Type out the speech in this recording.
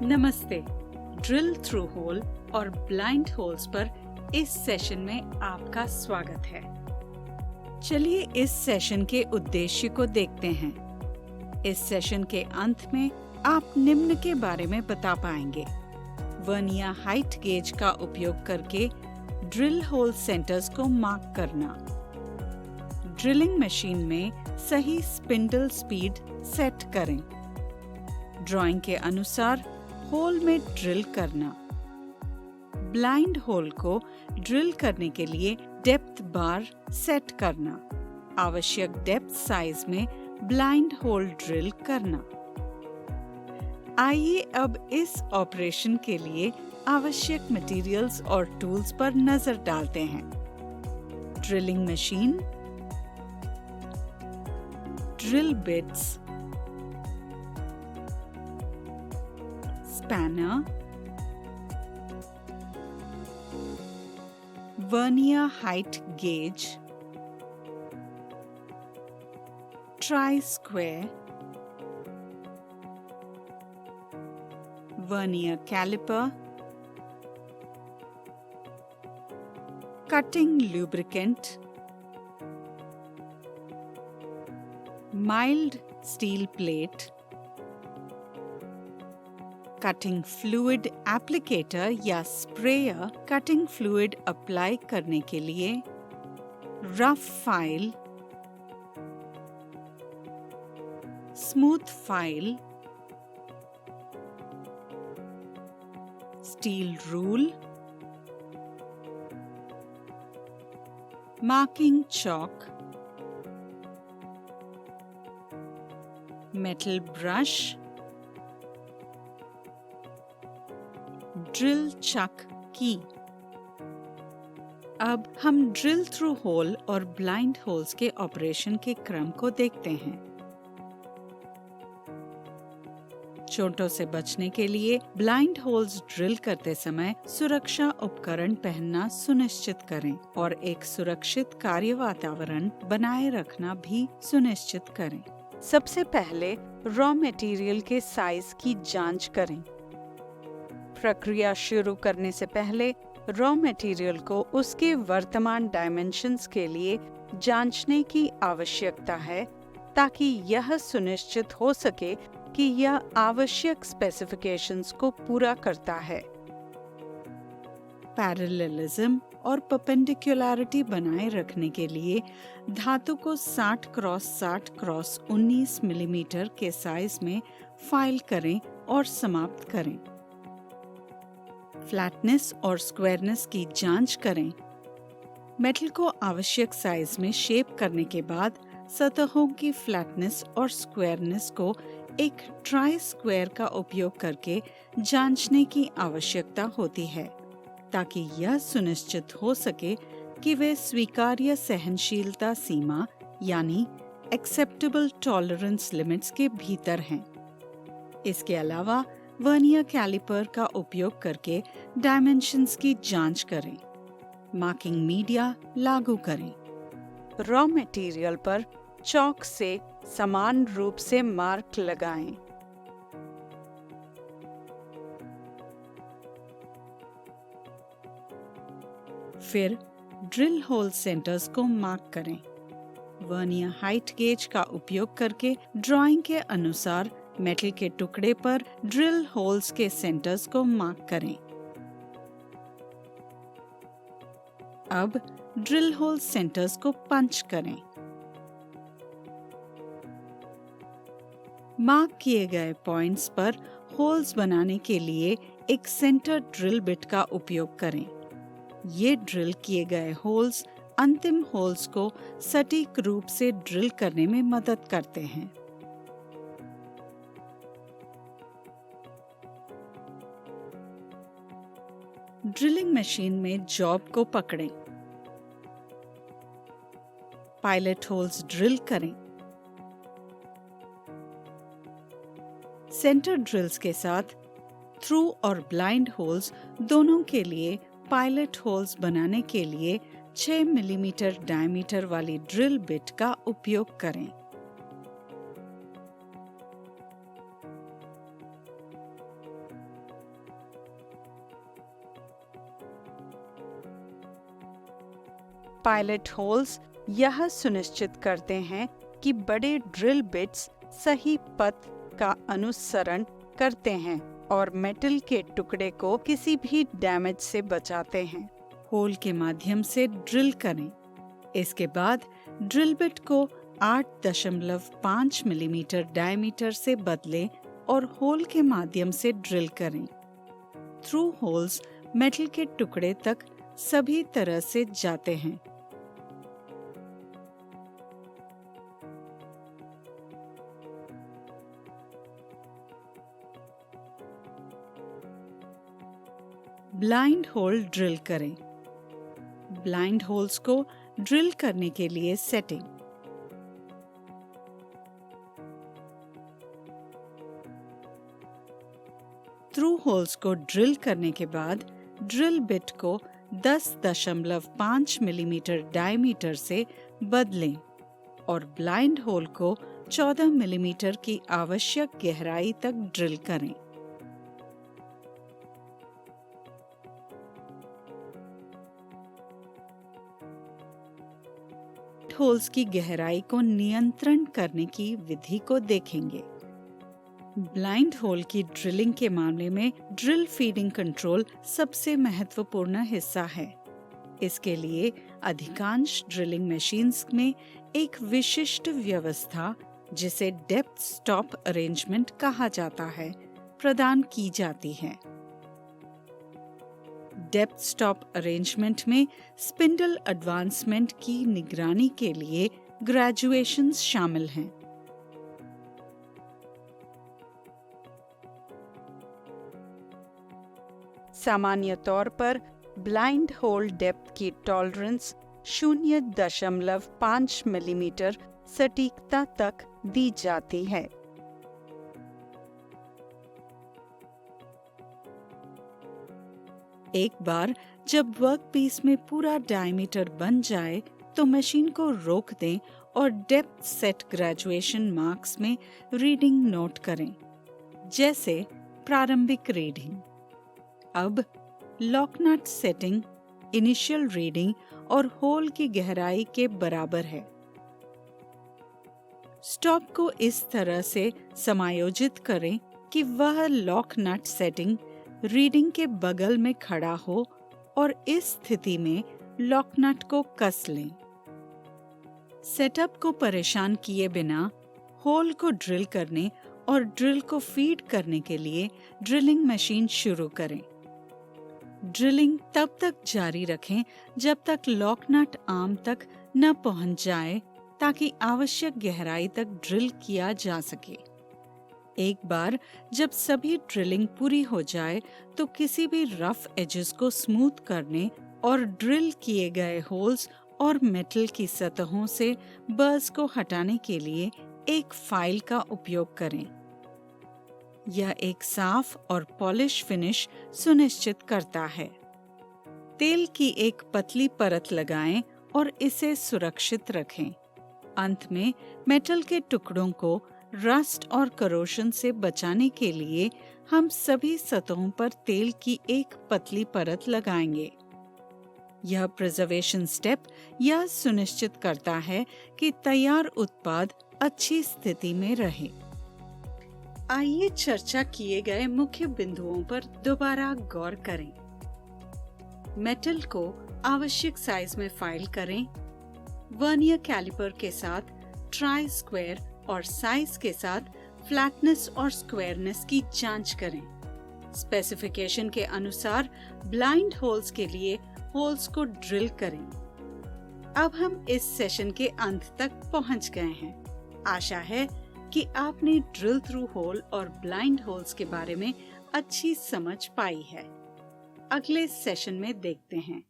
नमस्ते। Drill through whole और blind holes पर इस सेशन में आपका स्वागत है। चलिए इस सेशन के उद्देश्य को देखते हैं। इस सेशन के अंत में आप निम्न के बारे में बता पाएंगे। वर्नियर हाइट गेज का उपयोग करके ड्रिल होल सेंटर्स को मार्क करना, ड्रिलिंग मशीन में सही स्पिंडल स्पीड सेट करें, ड्राइंग के अनुसार होल में ड्रिल करना, ब्लाइंड होल को ड्रिल करने के लिए डेप्थ बार सेट करना, आवश्यक डेप्थ साइज में ब्लाइंड होल ड्रिल करना। आइए अब इस ऑपरेशन के लिए आवश्यक मटेरियल्स और टूल्स पर नजर डालते हैं। Drilling machine, drill bits, spanner, vernier height gauge, tri-square, vernier caliper, cutting lubricant, mild steel plate, cutting fluid applicator या स्प्रेयर कटिंग फ्लूइड अप्लाई करने के लिए, rough file, smooth file, steel rule, marking chalk, metal brush, drill chuck की। अब हम drill through whole और blind holes के operation के क्रम को देखते हैं। चोटों से बचने के लिए ब्लाइंड होल्स ड्रिल करते समय सुरक्षा उपकरण पहनना सुनिश्चित करें और एक सुरक्षित कार्य वातावरण बनाए रखना भी सुनिश्चित करें। सबसे पहले रॉ मटेरियल के साइज की जांच करें। प्रक्रिया शुरू करने से पहले रॉ मटेरियल को उसके वर्तमान डायमेंशंस के लिए जांचने की आवश्यकता है ताकि यह सुनिश्चित हो सके कि यह आवश्यक स्पेसिफिकेशंस को पूरा करता है। पैरेललिज्म और परपेंडिकुलरिटी बनाए रखने के लिए धातु को 60 क्रॉस 60 क्रॉस 19 मिलीमीटर के साइज में फाइल करें और समाप्त करें। फ्लैटनेस और स्क्वायरनेस की जांच करें। मेटल को आवश्यक साइज में शेप करने के बाद सतहों की फ्लैटनेस और स्क्वायरनेस को एक ट्राई स्क्वायर का उपयोग करके जांचने की आवश्यकता होती है ताकि यह सुनिश्चित हो सके कि वे स्वीकार्य सहनशीलता सीमा यानी एक्सेप्टेबल टॉलरेंस लिमिट्स के भीतर हैं। इसके अलावा वर्नियर कैलिपर का उपयोग करके डायमेंशंस की जांच करें। मार्किंग मीडिया लागू करें। रॉ मटेरियल पर चॉक से समान रूप से मार्क लगाएं। फिर ड्रिल होल सेंटर्स को मार्क करें। वर्नियर हाइट गेज का उपयोग करके ड्राइंग के अनुसार मेटल के टुकड़े पर ड्रिल होल्स के सेंटर्स को मार्क करें। अब ड्रिल होल सेंटर्स को पंच करें। मार्क किए गए पॉइंट्स पर होल्स बनाने के लिए एक सेंटर ड्रिल बिट का उपयोग करें। ये ड्रिल किए गए होल्स अंतिम होल्स को सटीक रूप से ड्रिल करने में मदद करते हैं। ड्रिलिंग मशीन में जॉब को पकड़ें। पायलट होल्स ड्रिल करें। सेंटर ड्रिल्स के साथ थ्रू और ब्लाइंड होल्स दोनों के लिए पायलट होल्स बनाने के लिए 6 मिलीमीटर डायमीटर वाली ड्रिल बिट का उपयोग करें। पायलट होल्स यह सुनिश्चित करते हैं कि बड़े ड्रिल बिट्स सही पथ का अनुसरण करते हैं और मेटल के टुकड़े को किसी भी डैमेज से बचाते हैं। होल के माध्यम से ड्रिल करें। इसके बाद ड्रिल बिट को 8.5 मिलीमीटर डायमीटर से बदलें और होल के माध्यम से ड्रिल करें। थ्रू होल्स मेटल के टुकड़े तक सभी तरह से जाते हैं। ब्लाइंड होल ड्रिल करें। ब्लाइंड होल्स को ड्रिल करने के लिए सेटिंग। थ्रू होल्स को ड्रिल करने के बाद ड्रिल बिट को 10.5 मिलीमीटर डायमीटर से बदलें और ब्लाइंड होल को 14 मिलीमीटर की आवश्यक गहराई तक ड्रिल करें। होल्स की गहराई को नियंत्रण करने की विधि को देखेंगे। ब्लाइंड होल की ड्रिलिंग के मामले में ड्रिल फीडिंग कंट्रोल सबसे महत्वपूर्ण हिस्सा है। इसके लिए अधिकांश ड्रिलिंग मशीन्स में एक विशिष्ट व्यवस्था, जिसे डेप्थ स्टॉप अरेंजमेंट कहा जाता है, प्रदान की जाती है। डेप्थ स्टॉप अरेंजमेंट में स्पिंडल एडवांसमेंट की निगरानी के लिए ग्रेजुएशंस शामिल हैं। सामान्य तौर पर ब्लाइंड होल डेप्थ की टॉलरेंस 0.5 मिलीमीटर सटीकता तक दी जाती है। एक बार जब वर्कपीस में पूरा डायमीटर बन जाए तो मशीन को रोक दें और डेप्थ सेट ग्रेजुएशन मार्क्स में रीडिंग नोट करें, जैसे प्रारंभिक रीडिंग। अब lock nut setting initial reading और होल की गहराई के बराबर है। स्टॉप को इस तरह से समायोजित करें कि वह लॉक नट सेटिंग रीडिंग के बगल में खड़ा हो और इस स्थिति में लॉक नट को कस लें। सेटअप को परेशान किए बिना होल को ड्रिल करने और ड्रिल को फीड करने के लिए ड्रिलिंग मशीन शुरू करें। ड्रिलिंग तब तक जारी रखें जब तक लॉक नट आर्म तक न पहुंच जाए, ताकि आवश्यक गहराई तक ड्रिल किया जा सके। एक बार जब सभी ड्रिलिंग पूरी हो जाए तो किसी भी रफ एजेस को स्मूथ करने और ड्रिल किए गए होल्स और मेटल की सतहों से बर्स को हटाने के लिए एक फाइल का उपयोग करें। यह एक साफ और पॉलिश फिनिश सुनिश्चित करता है। तेल की एक पतली परत लगाएं और इसे सुरक्षित रखें। अंत में मेटल के टुकड़ों को रस्ट और करोशन से बचाने के लिए हम सभी सतहों पर तेल की एक पतली परत लगाएंगे। यह प्रिजर्वेशन स्टेप यह सुनिश्चित करता है कि तैयार उत्पाद अच्छी स्थिति में रहे। आइए चर्चा किए गए मुख्य बिंदुओं पर दोबारा गौर करें। मेटल को आवश्यक साइज में फाइल करें। वर्नियर कैलिपर के साथ ट्राई स्क्वायर और साइज के साथ फ्लैटनेस और स्क्वायरनेस की जांच करें। स्पेसिफिकेशन के अनुसार ब्लाइंड होल्स के लिए होल्स को ड्रिल करें। अब हम इस सेशन के अंत तक पहुंच गए हैं। आशा है कि आपने ड्रिल थ्रू होल और ब्लाइंड होल्स के बारे में अच्छी समझ पाई है। अगले सेशन में देखते हैं।